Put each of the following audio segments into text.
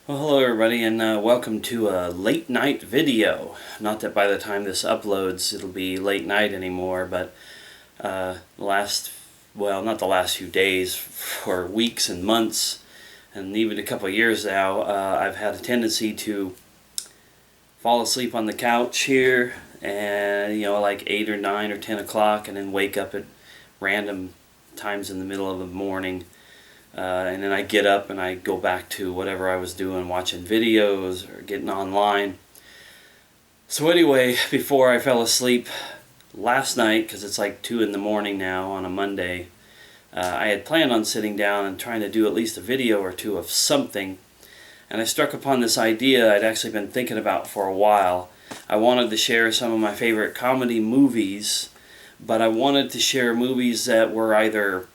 Well, hello everybody, and welcome to a late night video. Not that by the time this uploads it'll be late night anymore, but not the last few days, for weeks and months, and even a couple of years now, I've had a tendency to fall asleep on the couch here, and like 8 or 9 or 10 o'clock, and then wake up at random times in the middle of the morning. And then I get up and I go back to whatever I was doing, watching videos or getting online. So anyway, before I fell asleep last night, because it's like 2 in the morning now on a Monday, I had planned on sitting down and trying to do at least a video or two of something. And I struck upon this idea I'd actually been thinking about for a while. I wanted to share some of my favorite comedy movies, but I wanted to share movies that were either,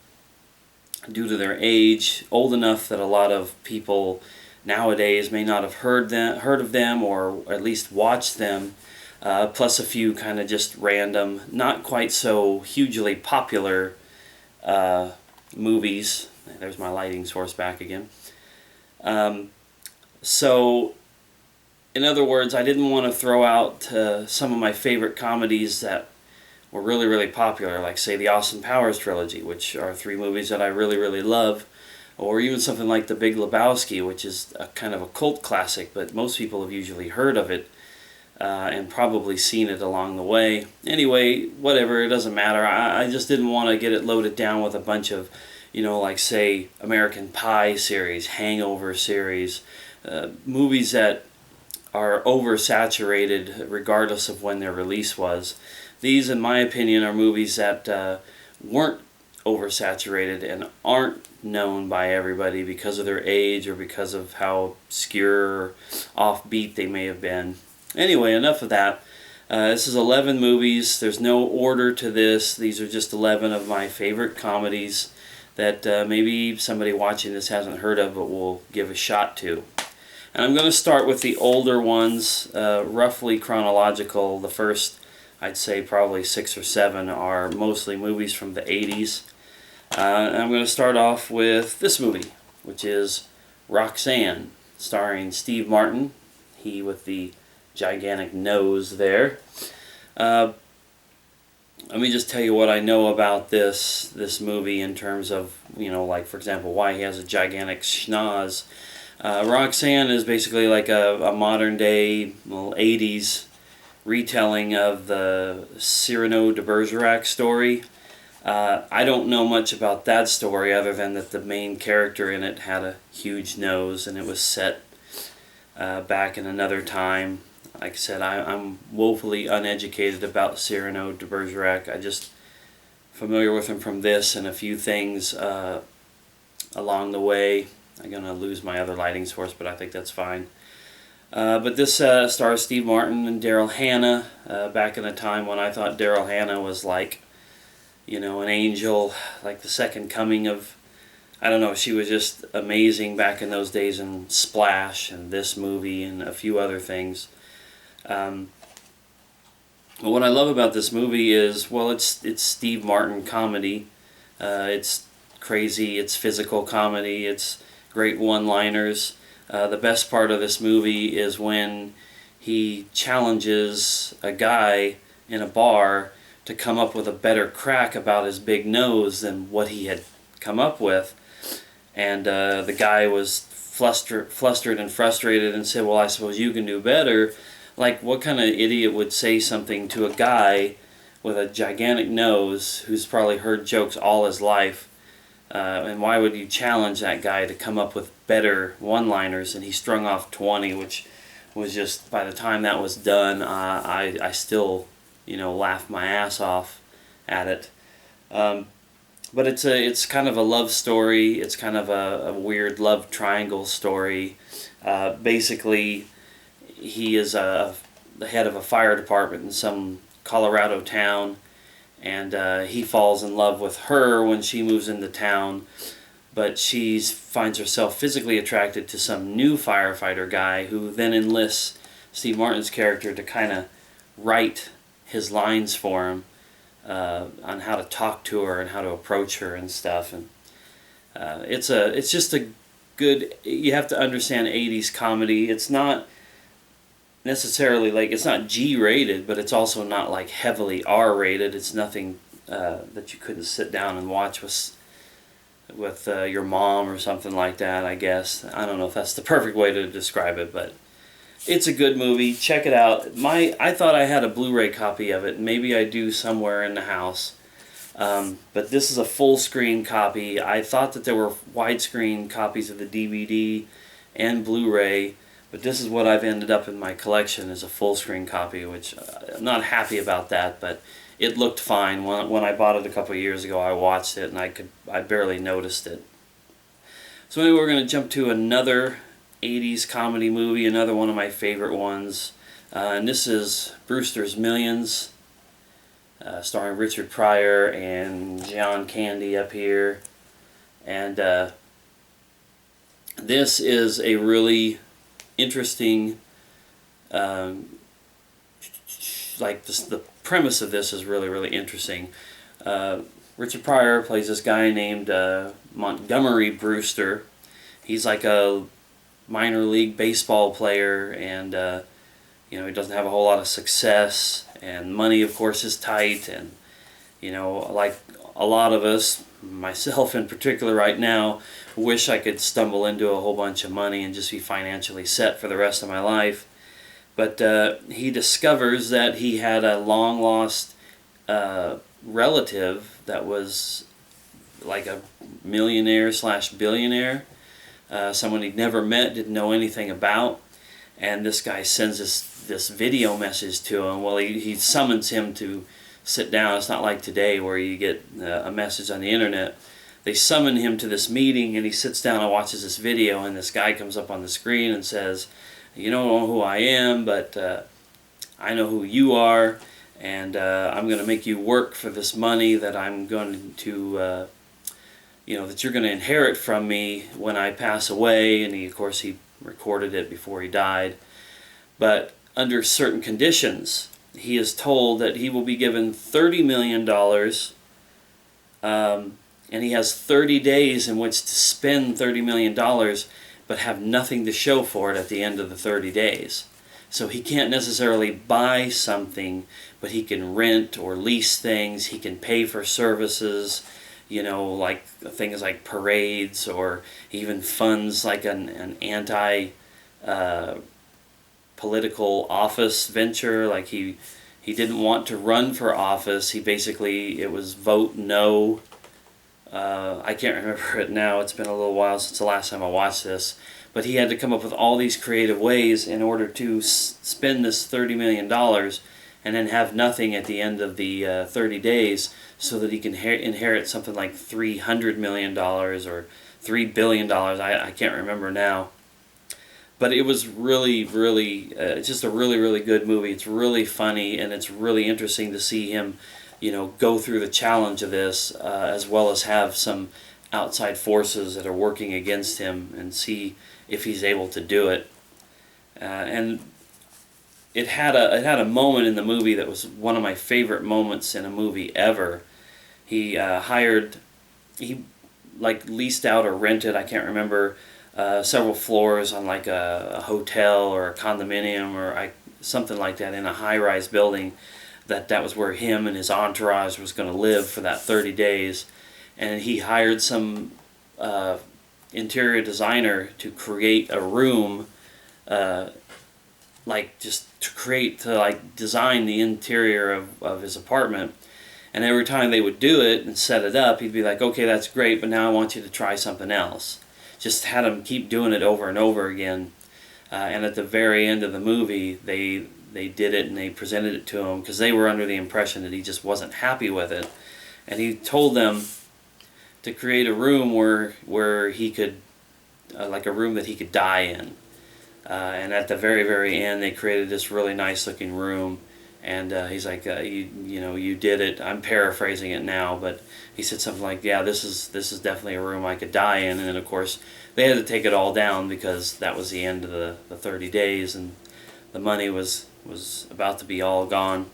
due to their age, old enough that a lot of people nowadays may not have heard of them, or at least watched them, plus a few kind of just random, not quite so hugely popular movies. There's my lighting source back again. So, in other words, I didn't want to throw out some of my favorite comedies that were really, really popular, like say the Austin Powers trilogy, which are 3 movies that I really, really love, or even something like The Big Lebowski, which is a kind of a cult classic, but most people have usually heard of it and probably seen it along the way. Anyway, whatever, it doesn't matter. I just didn't want to get it loaded down with a bunch of, like say American Pie series, Hangover series, movies that are oversaturated regardless of when their release was. These, in my opinion, are movies that weren't oversaturated and aren't known by everybody because of their age or because of how obscure or offbeat they may have been. Anyway, enough of that. This is 11 movies. There's no order to this. These are just 11 of my favorite comedies that maybe somebody watching this hasn't heard of but will give a shot to. And I'm going to start with the older ones, roughly chronological. The first, I'd say probably 6 or 7, are mostly movies from the 80s. And I'm going to start off with this movie, which is Roxanne, starring Steve Martin, he with the gigantic nose there. Let me just tell you what I know about this movie in terms of, like for example, why he has a gigantic schnoz. Roxanne is basically like a modern day, 80s retelling of the Cyrano de Bergerac story. I don't know much about that story other than that the main character in it had a huge nose and it was set back in another time. Like I said, I'm woefully uneducated about Cyrano de Bergerac. I just familiar with him from this and a few things along the way. I'm going to lose my other lighting source, but I think that's fine. But this stars Steve Martin and Daryl Hannah, back in a time when I thought Daryl Hannah was like, an angel, like the second coming of, I don't know, she was just amazing back in those days in Splash and this movie and a few other things. What I love about this movie is, well, it's Steve Martin comedy. It's crazy, it's physical comedy, it's great one-liners. The best part of this movie is when he challenges a guy in a bar to come up with a better crack about his big nose than what he had come up with. And the guy was flustered and frustrated and said, well, I suppose you can do better. Like, what kind of idiot would say something to a guy with a gigantic nose who's probably heard jokes all his life? And why would you challenge that guy to come up with better one-liners? And he strung off 20, which was just, by the time that was done, I still, laughed my ass off at it. But it's kind of a love story. It's kind of a weird love triangle story. Basically, he is the head of a fire department in some Colorado town, and he falls in love with her when she moves into town, but she finds herself physically attracted to some new firefighter guy who then enlists Steve Martin's character to kind of write his lines for him on how to talk to her and how to approach her and stuff. And it's just a good. You have to understand 80s comedy. It's not necessarily like, it's not G-rated, but it's also not like heavily R-rated. It's nothing that you couldn't sit down and watch with your mom or something like that, I guess. I don't know if that's the perfect way to describe it, but it's a good movie. Check it out. I thought I had a Blu-ray copy of it. Maybe I do somewhere in the house. But this is a full screen copy. I thought that there were widescreen copies of the DVD and Blu-ray, but this is what I've ended up in my collection, is a full screen copy, which I'm not happy about that, but it looked fine. When I bought it a couple of years ago, I watched it and I barely noticed it. So anyway, we're going to jump to another 80s comedy movie, another one of my favorite ones, and this is Brewster's Millions, starring Richard Pryor and John Candy up here. And this is a really interesting, the premise of this is really, really interesting. Richard Pryor plays this guy named Montgomery Brewster. He's like a minor league baseball player, and he doesn't have a whole lot of success, and money, of course, is tight, and like a lot of us, myself in particular right now, wish I could stumble into a whole bunch of money and just be financially set for the rest of my life. But he discovers that he had a long lost relative that was like a millionaire / billionaire, someone he'd never met, didn't know anything about, and this guy sends this video message to him. Well, he summons him to sit down. It's not like today where you get a message on the internet. They summon him to this meeting, and he sits down and watches this video, and this guy comes up on the screen and says, "You don't know who I am, but I know who you are, and I'm going to make you work for this money that I'm going to, that you're going to inherit from me when I pass away." And of course, he recorded it before he died. But under certain conditions, he is told that he will be given $30 million, and he has 30 days in which to spend $30 million, but have nothing to show for it at the end of the 30 days. So he can't necessarily buy something, but he can rent or lease things. He can pay for services, like things like parades, or even funds like an anti-political office venture. Like he didn't want to run for office. It was vote no. I can't remember it now. It's been a little while since the last time I watched this. But he had to come up with all these creative ways in order to spend this $30 million and then have nothing at the end of the 30 days, so that he can inherit something like $300 million or $3 billion. I can't remember now. But it was really, really, just a really, really good movie. It's really funny, and it's really interesting to see him, go through the challenge of this, as well as have some outside forces that are working against him, and see if he's able to do it. And it had a moment in the movie that was one of my favorite moments in a movie ever. He leased out or rented, I can't remember, several floors on like a hotel or a condominium or something like that in a high-rise building. That was where him and his entourage was going to live for that 30 days. And he hired some interior designer to create a room, design the interior of his apartment. And every time they would do it and set it up, he'd be like, "Okay, that's great, but now I want you to try something else." Just had him keep doing it over and over again. And at the very end of the movie, they did it and they presented it to him, because they were under the impression that he just wasn't happy with it. And he told them to create a room where he could, like a room that he could die in. And at the very, very end, they created this really nice looking room. And he's like, you did it. I'm paraphrasing it now, but he said something like, "Yeah, this is definitely a room I could die in." And then, of course, they had to take it all down because that was the end of the 30 days, and the money was about to be all gone.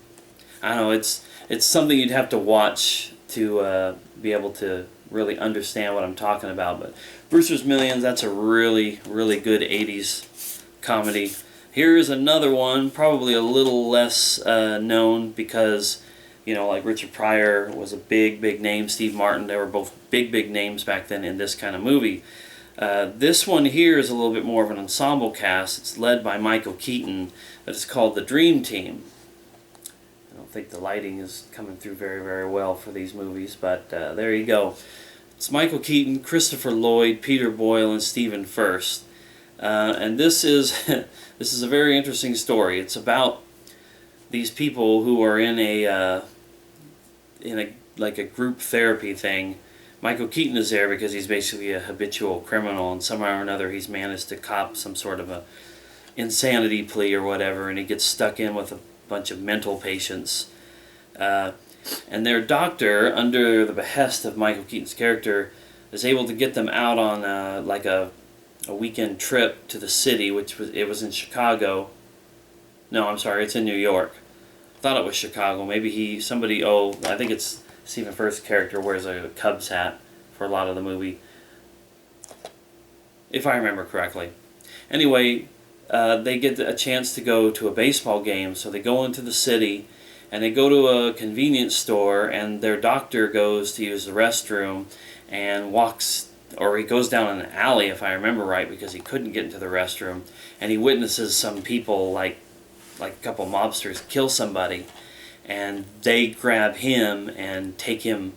I don't know. It's something you'd have to watch to be able to really understand what I'm talking about. But Brewster's Millions, that's a really, really good 80s comedy. Here's another one, probably a little less known because, like Richard Pryor was a big, big name. Steve Martin, they were both big, big names back then in this kind of movie. This one here is a little bit more of an ensemble cast. It's led by Michael Keaton, but it's called The Dream Team. I don't think the lighting is coming through very, very well for these movies, but there you go. It's Michael Keaton, Christopher Lloyd, Peter Boyle, and Stephen Furst. And this is this is a very interesting story. It's about these people who are in a like a group therapy thing. Michael Keaton is there because he's basically a habitual criminal, and somehow or another he's managed to cop some sort of a insanity plea or whatever, and he gets stuck in with a bunch of mental patients. And their doctor, under the behest of Michael Keaton's character, is able to get them out on like a weekend trip to the city, which was in Chicago. No, I'm sorry, it's in New York. I thought it was Chicago. Maybe I think it's Stephen Furst's character wears a Cubs hat for a lot of the movie, if I remember correctly. Anyway, they get a chance to go to a baseball game, so they go into the city, and they go to a convenience store, and their doctor goes to use the restroom and he goes down an alley, if I remember right, because he couldn't get into the restroom, and he witnesses some people, like a couple mobsters, kill somebody, and they grab him and take him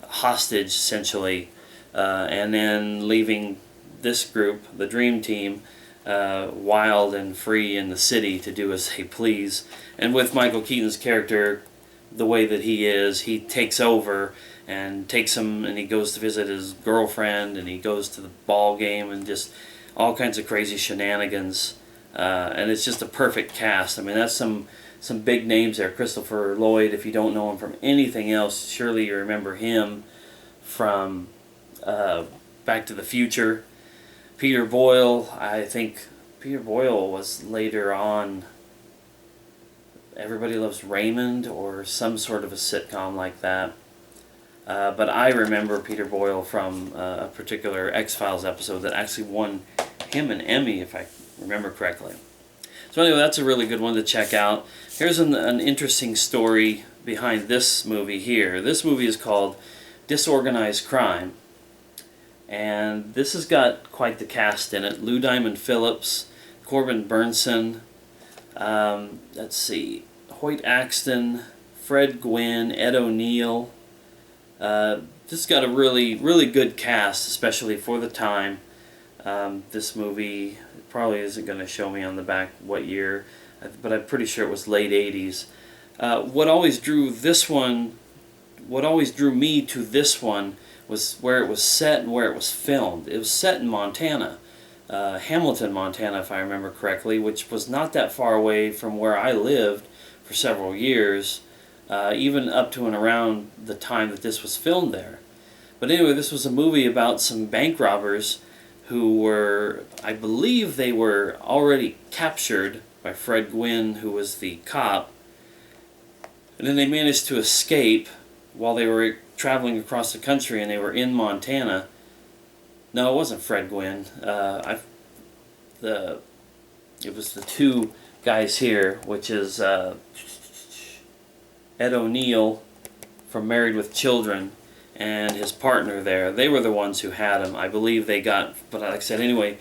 hostage, essentially, and then leaving this group, the Dream Team, wild and free in the city to do as they please. And with Michael Keaton's character, the way that he takes over and takes him, and he goes to visit his girlfriend, and he goes to the ball game, and just all kinds of crazy shenanigans. And it's just a perfect cast. I mean, that's some big names there. Christopher Lloyd, if you don't know him from anything else, surely you remember him from Back to the Future. Peter Boyle, I think Peter Boyle was later on Everybody Loves Raymond or some sort of a sitcom like that. But I remember Peter Boyle from a particular X-Files episode that actually won him an Emmy, if I remember correctly. So anyway, that's a really good one to check out. Here's an interesting story behind this movie here. This movie is called Disorganized Crime. And this has got quite the cast in it. Lou Diamond Phillips, Corbin Burnson, let's see, Hoyt Axton, Fred Gwynn, Ed O'Neill. This has got a really, really good cast, especially for the time. This movie probably isn't going to show me on the back what year, but I'm pretty sure it was late 80s. What always drew me to this one was where it was set and where it was filmed. It was set in Montana, Hamilton, Montana, if I remember correctly, which was not that far away from where I lived for several years, even up to and around the time that this was filmed there. But anyway, this was a movie about some bank robbers who were, I believe they were already captured by Fred Gwynn, who was the cop, and then they managed to escape while they were traveling across the country, and they were in Montana. No, it wasn't Fred Gwynn. It was the two guys here, which is Ed O'Neill from Married with Children, and his partner there. They were the ones who had him. I believe they got, but like I said, anyway,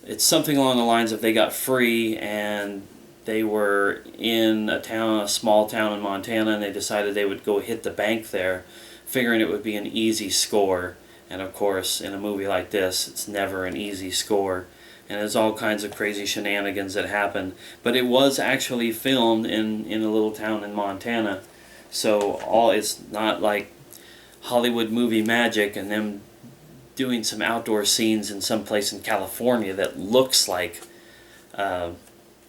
it's something along the lines of they got free, and they were in a small town in Montana, and they decided they would go hit the bank there, figuring it would be an easy score. And of course, in a movie like this, it's never an easy score. And there's all kinds of crazy shenanigans that happen. But it was actually filmed in a little town in Montana. So it's not like Hollywood movie magic and them doing some outdoor scenes in some place in California that looks like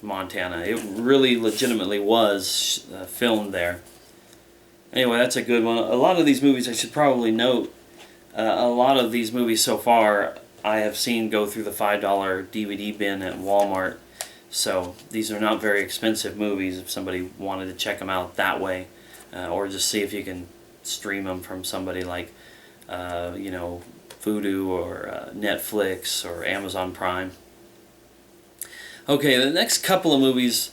Montana. It really legitimately was filmed there. Anyway, that's a good one. A lot of these movies, I should probably note, a lot of these movies so far I have seen go through the $5 DVD bin at Walmart. So these are not very expensive movies if somebody wanted to check them out that way, or just see if you can stream them from somebody like, you know, Vudu or Netflix or Amazon Prime. Okay, the next couple of movies,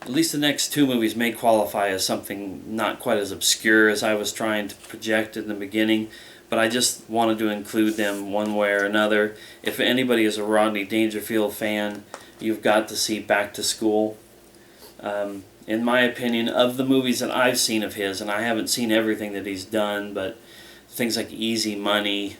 at least the next two movies, may qualify as something not quite as obscure as I was trying to project in the beginning, but I just wanted to include them one way or another. If anybody is a Rodney Dangerfield fan, you've got to see Back to School. In my opinion, of the movies that I've seen of his, and I haven't seen everything that he's done, but things like Easy Money,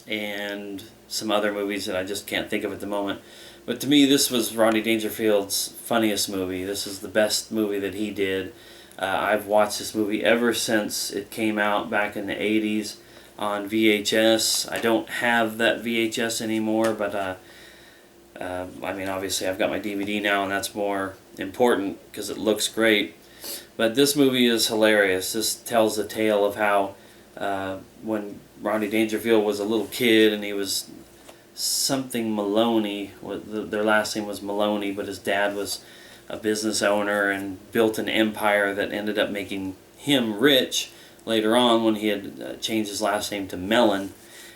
and some other movies that I just can't think of at the moment. But to me, this was Rodney Dangerfield's funniest movie. This is the best movie that he did. I've watched this movie ever since it came out back in the 80s on VHS. I don't have that VHS anymore, but I mean, obviously I've got my DVD now, and that's more important because it looks great. But this movie is hilarious. This tells the tale of how when Rodney Dangerfield was a little kid, and he was something Maloney, their last name was Maloney, but his dad was a business owner and built an empire that ended up making him rich later on when he had changed his last name to Mellon,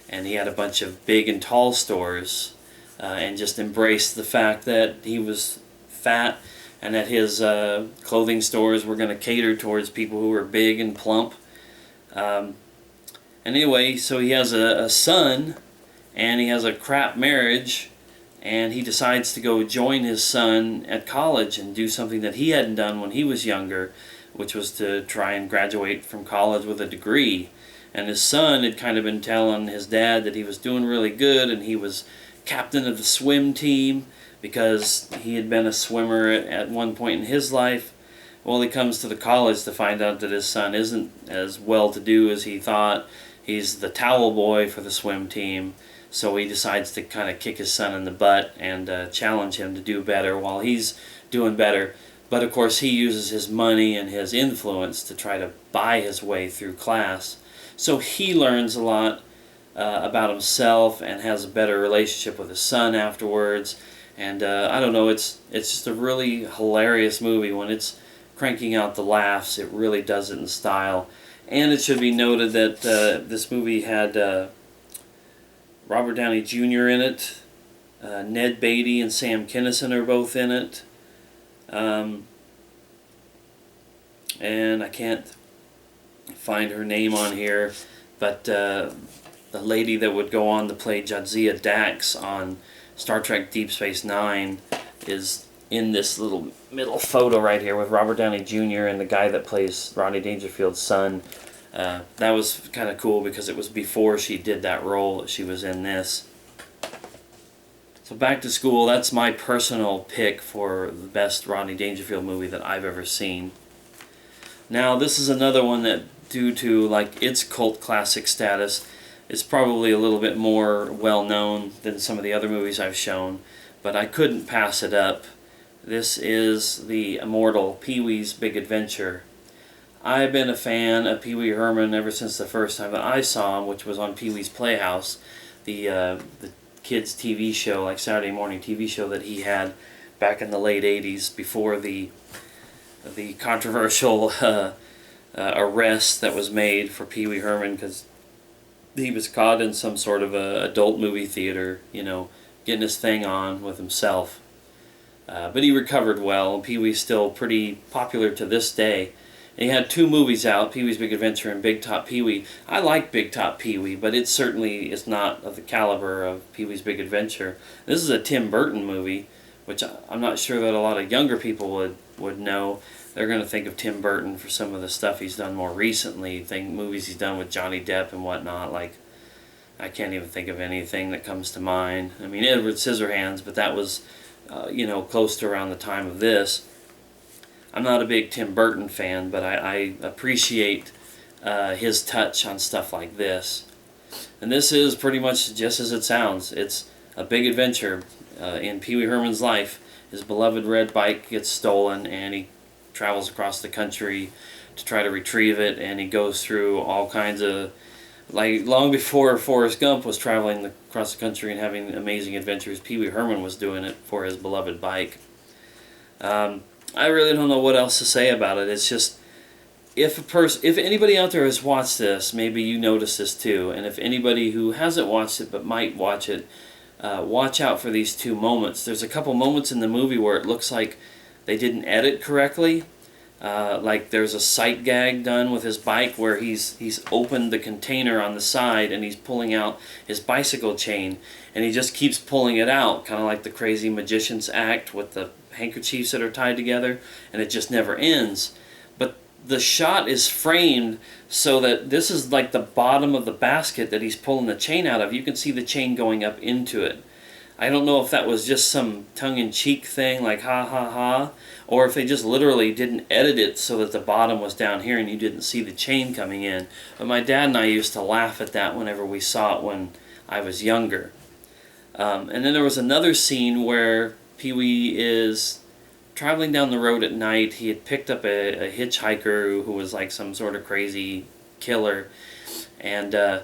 and he had a bunch of big and tall stores, and just embraced the fact that he was fat and that his clothing stores were going to cater towards people who were big and plump. Anyway, so he has a son, and he has a crap marriage, and he decides to go join his son at college and do something that he hadn't done when he was younger, which was to try and graduate from college with a degree. And his son had kind of been telling his dad that he was doing really good, and he was captain of the swim team because he had been a swimmer at one point in his life. Well, he comes to the college to find out that his son isn't as well-to-do as he thought. He's the towel boy for the swim team. So he decides to kind of kick his son in the butt and challenge him to do better while he's doing better. But of course he uses his money and his influence to try to buy his way through class. So he learns a lot about himself and has a better relationship with his son afterwards. And I don't know, it's just a really hilarious movie. When it's cranking out the laughs, it really does it in style. And it should be noted that this movie had Robert Downey Jr. in it. Ned Beatty and Sam Kinison are both in it. And I can't find her name on here, but the lady that would go on to play Jadzia Dax on Star Trek Deep Space Nine is in this little middle photo right here with Robert Downey Jr. and the guy that plays Rodney Dangerfield's son. That was kind of cool because it was before she did that role that she was in this. So Back to School, that's my personal pick for the best Rodney Dangerfield movie that I've ever seen. Now, this is another one that, due to like its cult classic status, is probably a little bit more well-known than some of the other movies I've shown, but I couldn't pass it up. This is the immortal Pee-wee's Big Adventure. I've been a fan of Pee Wee Herman ever since the first time that I saw him, which was on Pee-wee's Playhouse, the kids' TV show, like Saturday morning TV show that he had back in the late 80s before the controversial arrest that was made for Pee Wee Herman because he was caught in some sort of a adult movie theater, you know, getting his thing on with himself. But he recovered well, and Pee-wee's still pretty popular to this day. And he had two movies out, Pee-wee's Big Adventure and Big Top Pee-wee. I like Big Top Pee-wee, but it certainly is not of the caliber of Pee-wee's Big Adventure. This is a Tim Burton movie, which I'm not sure that a lot of younger people would know. They're going to think of Tim Burton for some of the stuff he's done more recently, movies he's done with Johnny Depp and whatnot. Like, I can't even think of anything that comes to mind. I mean, Edward Scissorhands, but that was, you know, close to around the time of this. I'm not a big Tim Burton fan, but I appreciate his touch on stuff like this. And this is pretty much just as it sounds. It's a big adventure in Pee Wee Herman's life. His beloved red bike gets stolen, and he travels across the country to try to retrieve it, and he goes through all kinds of, like, long before Forrest Gump was traveling across the country and having amazing adventures, Pee Wee Herman was doing it for his beloved bike. I really don't know what else to say about it. It's just, if anybody out there has watched this, maybe you notice this too, and if anybody who hasn't watched it but might watch it, watch out for these two moments. There's a couple moments in the movie where it looks like they didn't edit correctly. Like there's a sight gag done with his bike where he's opened the container on the side and he's pulling out his bicycle chain, and he just keeps pulling it out, kind of like the crazy magician's act with the handkerchiefs that are tied together, and it just never ends. But the shot is framed so that this is like the bottom of the basket that he's pulling the chain out of. You can see the chain going up into it. I don't know if that was just some tongue-in-cheek thing, like ha ha ha, or if they just literally didn't edit it so that the bottom was down here and you didn't see the chain coming in. But my dad and I used to laugh at that whenever we saw it when I was younger. And then there was another scene where Pee-wee is traveling down the road at night. He had picked up a hitchhiker who was like some sort of crazy killer, and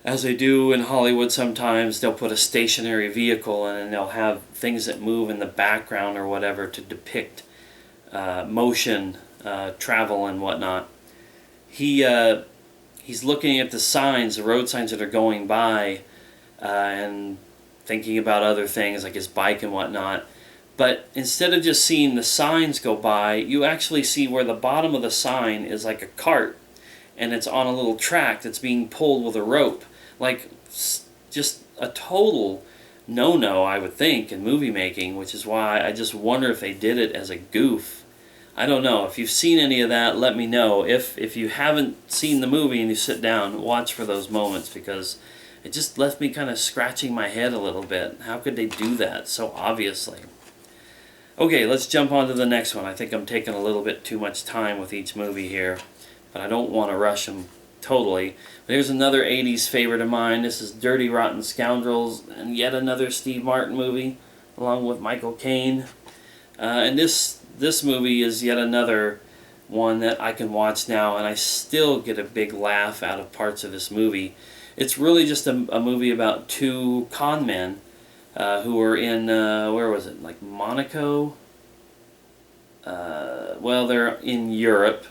as they do in Hollywood sometimes, they'll put a stationary vehicle in and they'll have things that move in the background or whatever to depict motion, travel and whatnot. He's looking at the signs, the road signs that are going by, and thinking about other things like his bike and whatnot. But instead of just seeing the signs go by, you actually see where the bottom of the sign is like a cart, and it's on a little track that's being pulled with a rope. Like, just a total no-no, I would think, in movie making, which is why I just wonder if they did it as a goof. I don't know. If you've seen any of that, let me know. If you haven't seen the movie and you sit down, watch for those moments, because it just left me kind of scratching my head a little bit. How could they do that so obviously? Okay, let's jump on to the next one. I think I'm taking a little bit too much time with each movie here, but I don't want to rush them totally. But here's another 80s favorite of mine. This is Dirty Rotten Scoundrels, and yet another Steve Martin movie, along with Michael Caine. And this movie is yet another one that I can watch now, and I still get a big laugh out of parts of this movie. It's really just a movie about two con men who were in, where was it, like Monaco? Well, they're in Europe.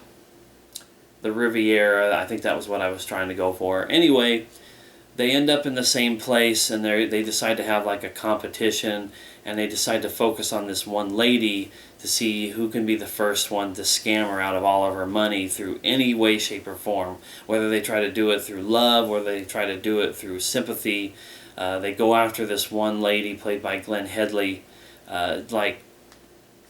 The Riviera, I think that was what I was trying to go for. Anyway, they end up in the same place, and they decide to have like a competition, and they decide to focus on this one lady to see who can be the first one to scam her out of all of her money through any way, shape, or form. Whether they try to do it through love, or they try to do it through sympathy. They go after this one lady played by Glenn Headley, like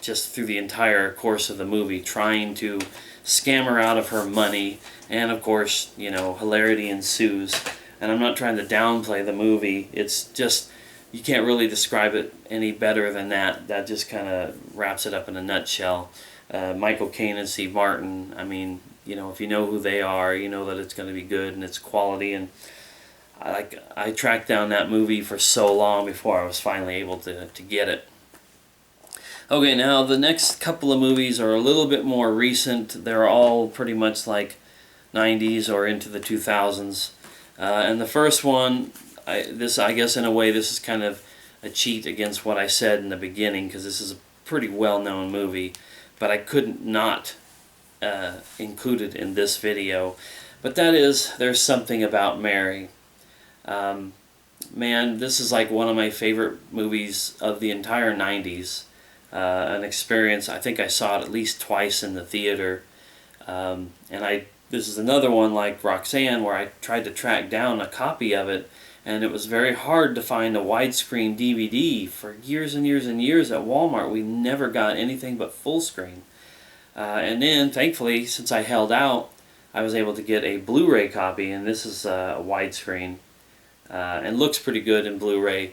just through the entire course of the movie, trying to scam her out of her money, and of course, you know, hilarity ensues. And I'm not trying to downplay the movie, it's just, you can't really describe it any better than that. That just kind of wraps it up in a nutshell. Michael Caine and Steve Martin, I mean, you know, if you know who they are, you know that it's going to be good and it's quality. And I tracked down that movie for so long before I was finally able to get it. Okay, now the next couple of movies are a little bit more recent. They're all pretty much like 90s or into the 2000s. And the first one, I guess in a way this is kind of a cheat against what I said in the beginning, because this is a pretty well-known movie, but I couldn't not include it in this video. But that is There's Something About Mary. Man, this is like one of my favorite movies of the entire 90s. An experience, I think I saw it at least twice in the theater. And this is another one like Roxanne, where I tried to track down a copy of it, and it was very hard to find a widescreen DVD. For years and years and years at Walmart, we never got anything but full screen. And then, thankfully, since I held out, I was able to get a Blu-ray copy, and this is a widescreen, and looks pretty good in Blu-ray.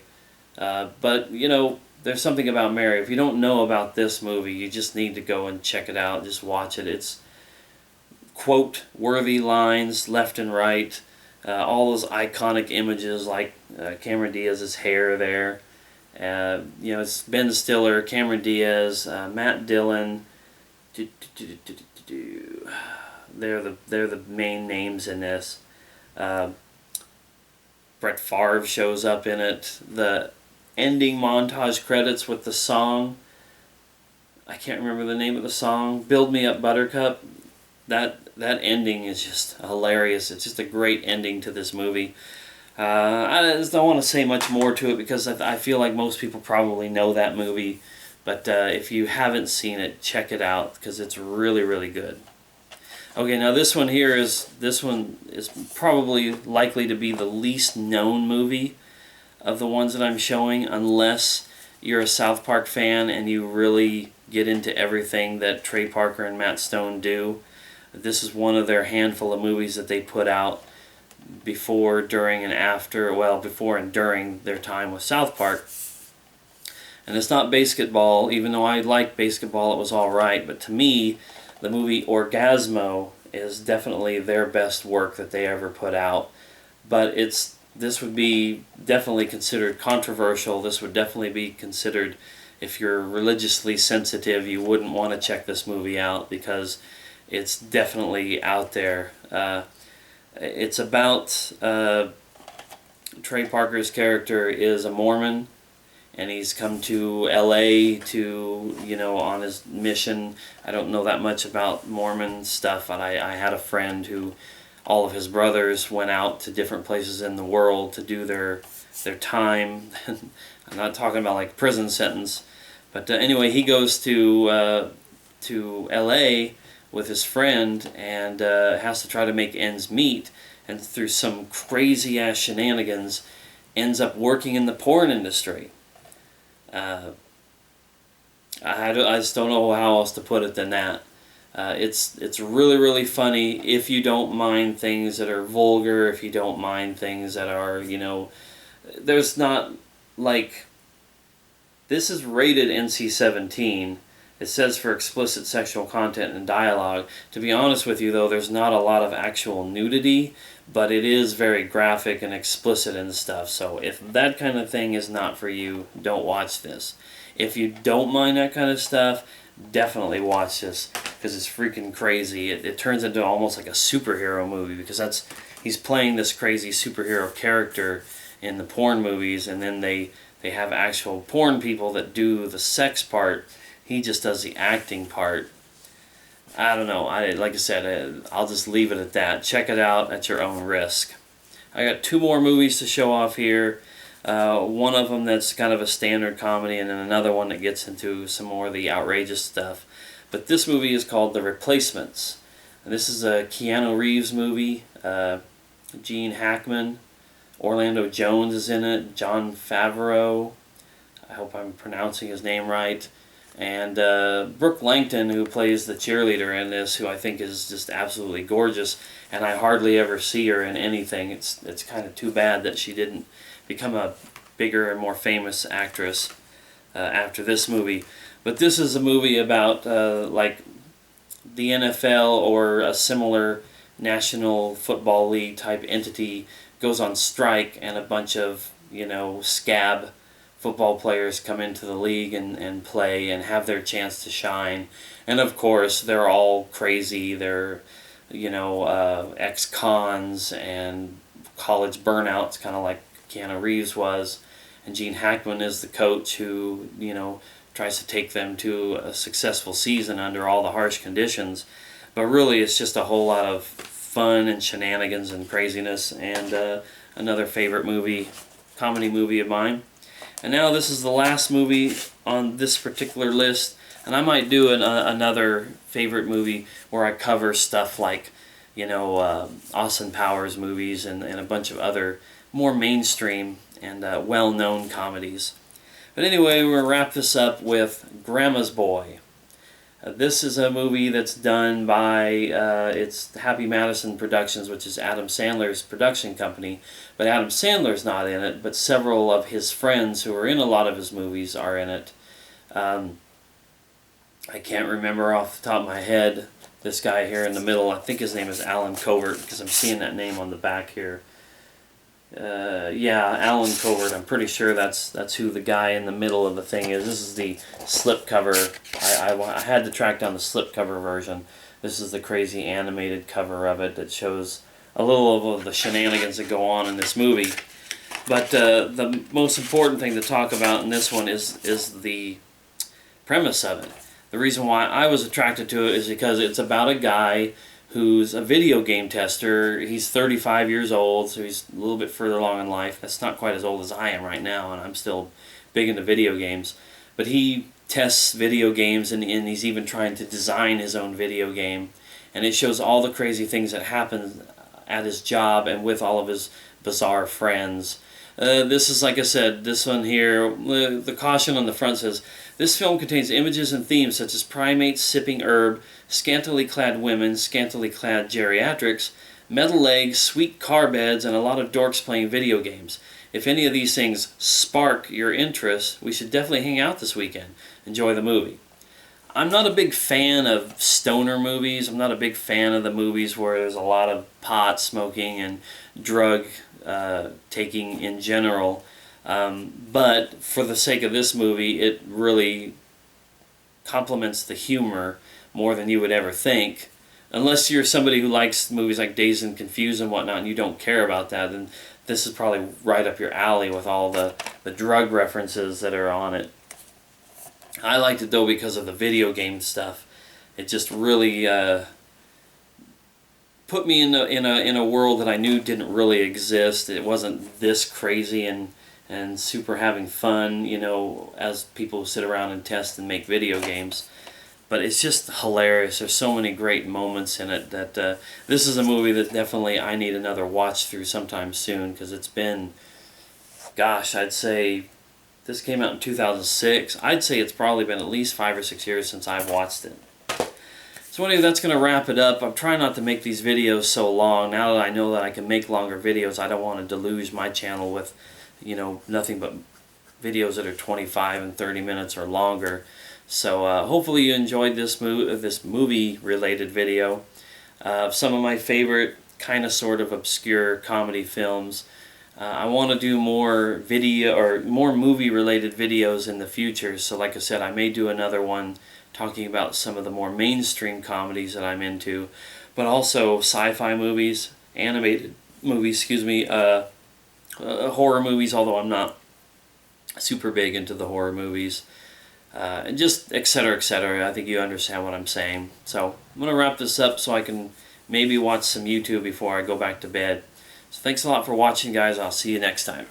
But, you know, There's Something About Mary. If you don't know about this movie, you just need to go and check it out. Just watch it. It's quote-worthy lines left and right. All those iconic images like Cameron Diaz's hair there. You know, it's Ben Stiller, Cameron Diaz, Matt Dillon. They're the main names in this. Brett Favre shows up in it. The ending montage credits with the song, I can't remember the name of the song, Build Me Up Buttercup. that ending is just hilarious. It's just a great ending to this movie. I just don't want to say much more to it because I feel like most people probably know that movie. But if you haven't seen it, check it out because it's really, really good. Okay, now this one is probably likely to be the least known movie of the ones that I'm showing, unless you're a South Park fan and you really get into everything that Trey Parker and Matt Stone do. This is one of their handful of movies that they put out before, during, and after, well, before and during their time with South Park. And it's not basketball, even though I liked basketball, it was alright, but to me, the movie Orgasmo is definitely their best work that they ever put out. But this would be definitely considered controversial. This would definitely be considered, if you're religiously sensitive, you wouldn't want to check this movie out because it's definitely out there. It's about Trey Parker's character is a Mormon, and he's come to LA to, on his mission. I don't know that much about Mormon stuff, but I had a friend who, all of his brothers went out to different places in the world to do their time. I'm not talking about like prison sentence, but anyway, he goes to LA with his friend and has to try to make ends meet, and through some crazy ass shenanigans ends up working in the porn industry. I just don't know how else to put it than that. It's really, really funny if you don't mind things that are vulgar, if you don't mind things that are, there's not, like, this is rated NC-17. It says for explicit sexual content and dialogue. To be honest with you, though, there's not a lot of actual nudity, but it is very graphic and explicit and stuff. So if that kind of thing is not for you, don't watch this. If you don't mind that kind of stuff, definitely watch this because it's freaking crazy. It turns into almost like a superhero movie because he's playing this crazy superhero character in the porn movies, and then they have actual porn people that do the sex part. He just does the acting part. I don't know. Like I said, I'll just leave it at that. Check it out at your own risk. I got 2 more movies to show off here. One of them that's kind of a standard comedy, and then another one that gets into some more of the outrageous stuff. But this movie is called The Replacements. And this is a Keanu Reeves movie. Gene Hackman. Orlando Jones is in it. Jon Favreau. I hope I'm pronouncing his name right. And Brooke Langton, who plays the cheerleader in this, who I think is just absolutely gorgeous, and I hardly ever see her in anything. It's kind of too bad that she didn't become a bigger and more famous actress after this movie. But this is a movie about like the NFL or a similar National Football League type entity goes on strike, and a bunch of scab football players come into the league and play and have their chance to shine. And of course, they're all crazy. They're, ex-cons and college burnouts, kind of like Keanu Reeves was. And Gene Hackman is the coach who, tries to take them to a successful season under all the harsh conditions. But really, it's just a whole lot of fun and shenanigans and craziness, and another favorite comedy movie of mine. And now this is the last movie on this particular list, and I might do another favorite movie where I cover stuff like, Austin Powers movies and a bunch of other more mainstream and well-known comedies. But anyway, we're going to wrap this up with Grandma's Boy. This is a movie that's done by, it's Happy Madison Productions, which is Adam Sandler's production company. But Adam Sandler's not in it, but several of his friends who are in a lot of his movies are in it. I can't remember off the top of my head this guy here in the middle. I think his name is Alan Covert, because I'm seeing that name on the back here. Yeah, Alan Covert. I'm pretty sure that's who the guy in the middle of the thing is. This is the slipcover. I had to track down the slipcover version. This is the crazy animated cover of it that shows a little of the shenanigans that go on in this movie. But the most important thing to talk about in this one is the premise of it. The reason why I was attracted to it is because it's about a guy who's a video game tester. He's 35 years old, so he's a little bit further along in life. That's not quite as old as I am right now, and I'm still big into video games. But he tests video games, and he's even trying to design his own video game. And it shows all the crazy things that happen at his job and with all of his bizarre friends. This is, like I said, this one here, the caution on the front says, "This film contains images and themes such as primates sipping herb, scantily clad women, scantily clad geriatrics, metal legs, sweet car beds, and a lot of dorks playing video games. If any of these things spark your interest, we should definitely hang out this weekend. Enjoy the movie." I'm not a big fan of stoner movies. I'm not a big fan of the movies where there's a lot of pot smoking and drug taking in general. But for the sake of this movie, it really complements the humor more than you would ever think. Unless you're somebody who likes movies like Dazed and Confused and whatnot, and you don't care about that, then this is probably right up your alley with all the drug references that are on it. I liked it though because of the video game stuff. It just really put me in a world that I knew didn't really exist. It wasn't this crazy and super having fun, you know, as people sit around and test and make video games. But it's just hilarious. There's so many great moments in it that this is a movie that definitely I need another watch through sometime soon, because it's been, gosh, I'd say this came out in 2006. I'd say it's probably been at least 5 or 6 years since I've watched it. So anyway, that's going to wrap it up. I'm trying not to make these videos so long. Now that I know that I can make longer videos, I don't want to deluge my channel with, you know, nothing but videos that are 25 and 30 minutes or longer. So hopefully you enjoyed this movie-related video of some of my favorite kind of sort of obscure comedy films. I want to do more video or more movie-related videos in the future. So like I said, I may do another one talking about some of the more mainstream comedies that I'm into, but also sci-fi movies, animated movies, horror movies, although I'm not super big into the horror movies. And just etc. etc. I think you understand what I'm saying. So I'm going to wrap this up so I can maybe watch some YouTube before I go back to bed. So thanks a lot for watching, guys. I'll see you next time.